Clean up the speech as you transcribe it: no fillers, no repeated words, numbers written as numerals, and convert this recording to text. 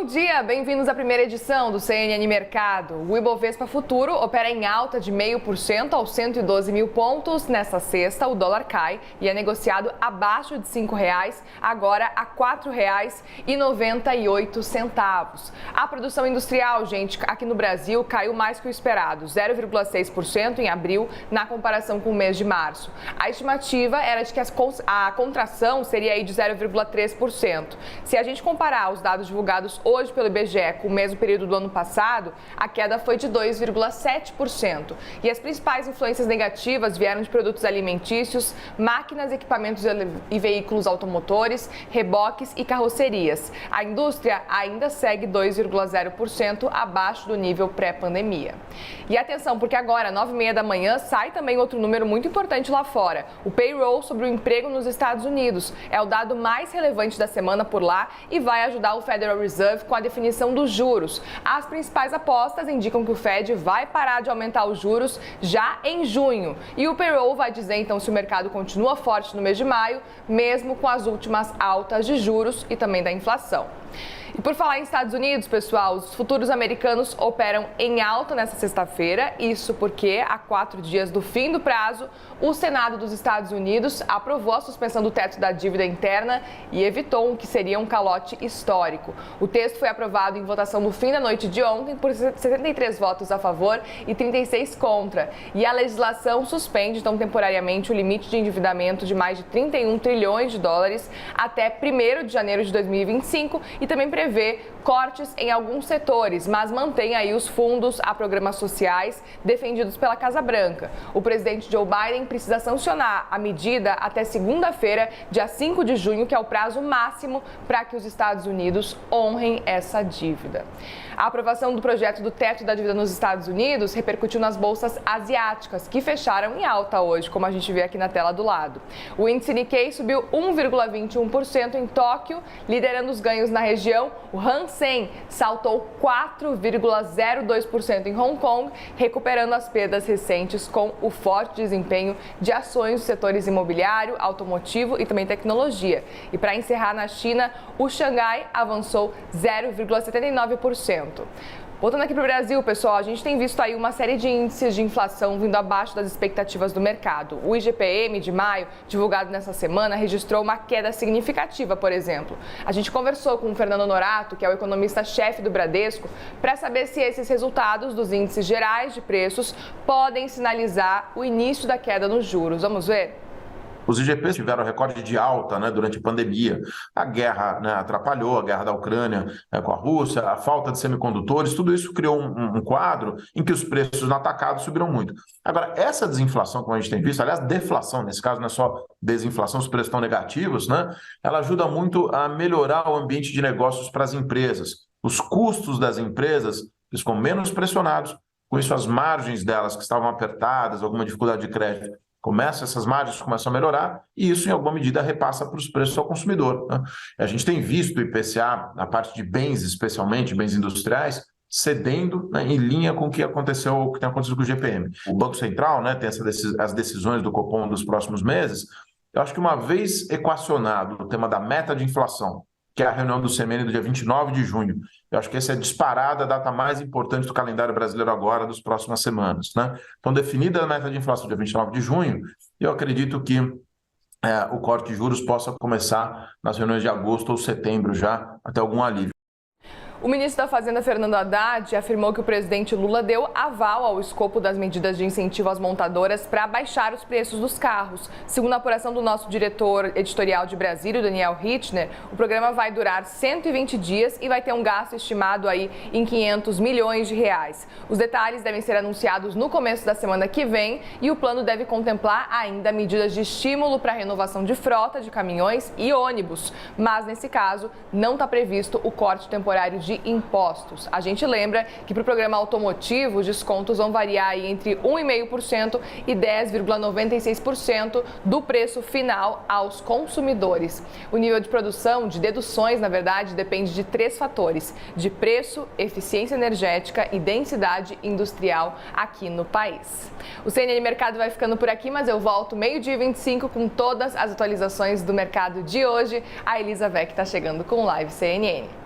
Bom dia, bem-vindos à primeira edição do CNN Mercado. O Ibovespa Futuro opera em alta de 0,5% aos 112 mil pontos. Nesta sexta, o dólar cai e é negociado abaixo de R$ 5,00, agora a R$ 4,98. A produção industrial, gente, aqui no Brasil caiu mais que o esperado, 0,6% em abril, na comparação com o mês de março. A estimativa era de que a contração seria aí de 0,3%. Se a gente comparar os dados divulgados hoje pelo IBGE com o mesmo período do ano passado, a queda foi de 2,7%. E as principais influências negativas vieram de produtos alimentícios, máquinas, equipamentos e veículos automotores, reboques e carrocerias. A indústria ainda segue 2,0% abaixo do nível pré-pandemia. E atenção, porque agora, 9h30 da manhã, sai também outro número muito importante lá fora. O payroll sobre o emprego nos Estados Unidos. É o dado mais relevante da semana por lá e vai ajudar o Federal Reserve com a definição dos juros. As principais apostas indicam que o Fed vai parar de aumentar os juros já em junho. E o payroll vai dizer então se o mercado continua forte no mês de maio, mesmo com as últimas altas de juros e também da inflação. E por falar em Estados Unidos, pessoal, os futuros americanos operam em alta nesta sexta-feira, isso porque há 4 dias do fim do prazo, o Senado dos Estados Unidos aprovou a suspensão do teto da dívida interna e evitou o que seria um calote histórico. O texto foi aprovado em votação no fim da noite de ontem por 73 votos a favor e 36 contra. E a legislação suspende, então, temporariamente o limite de endividamento de mais de 31 trilhões de dólares até 1º de janeiro de 2025 e também prevê cortes em alguns setores, mas mantém aí os fundos a programas sociais defendidos pela Casa Branca. O presidente Joe Biden precisa sancionar a medida até segunda-feira, dia 5 de junho, que é o prazo máximo para que os Estados Unidos honrem essa dívida. A aprovação do projeto do teto da dívida nos Estados Unidos repercutiu nas bolsas asiáticas, que fecharam em alta hoje, como a gente vê aqui na tela do lado. O índice Nikkei subiu 1,21% em Tóquio, liderando os ganhos na região. O Hang Seng saltou 4,02% em Hong Kong, recuperando as perdas recentes com o forte desempenho de ações dos setores imobiliário, automotivo e também tecnologia. E para encerrar, na China, o Xangai avançou 0,79%. Voltando aqui para o Brasil, pessoal, a gente tem visto aí uma série de índices de inflação vindo abaixo das expectativas do mercado. O IGPM de maio, divulgado nessa semana, registrou uma queda significativa, por exemplo. A gente conversou com o Fernando Norato, que é o economista-chefe do Bradesco, para saber se esses resultados dos índices gerais de preços podem sinalizar o início da queda nos juros. Vamos ver? Os IGPs tiveram recorde de alta, durante a pandemia. A guerra, atrapalhou, a guerra da Ucrânia, com a Rússia, a falta de semicondutores, tudo isso criou um quadro em que os preços no atacado subiram muito. Agora, essa desinflação, como a gente tem visto, aliás, deflação, nesse caso não é só desinflação, os preços estão negativos, ela ajuda muito a melhorar o ambiente de negócios para as empresas. Os custos das empresas ficam menos pressionados, com isso as margens delas que estavam apertadas, alguma dificuldade de crédito, essas margens começam a melhorar e isso, em alguma medida, repassa para os preços ao consumidor. A gente tem visto o IPCA, na parte de bens, especialmente bens industriais, cedendo em linha com o que aconteceu, o que tem acontecido com o GPM. O Banco Central tem as decisões do Copom dos próximos meses. Eu acho que uma vez equacionado o tema da meta de inflação, que é a reunião do CMN do dia 29 de junho. Eu acho que essa é disparada a data mais importante do calendário brasileiro agora, das próximas semanas. Então, definida a meta de inflação dia 29 de junho, eu acredito que o corte de juros possa começar nas reuniões de agosto ou setembro já, até algum alívio. O ministro da Fazenda, Fernando Haddad, afirmou que o presidente Lula deu aval ao escopo das medidas de incentivo às montadoras para baixar os preços dos carros. Segundo a apuração do nosso diretor editorial de Brasília, Daniel Hittner, o programa vai durar 120 dias e vai ter um gasto estimado aí em 500 milhões de reais. Os detalhes devem ser anunciados no começo da semana que vem e o plano deve contemplar ainda medidas de estímulo para a renovação de frota de caminhões e ônibus. Mas, nesse caso, não está previsto o corte temporário de impostos. A gente lembra que para o programa automotivo, os descontos vão variar aí entre 1,5% e 10,96% do preço final aos consumidores. O nível de produção, de deduções, na verdade, depende de 3 fatores: de preço, eficiência energética e densidade industrial aqui no país. O CNN Mercado vai ficando por aqui, mas eu volto 12h25 com todas as atualizações do mercado de hoje. A Elisa Vec está chegando com o Live CNN.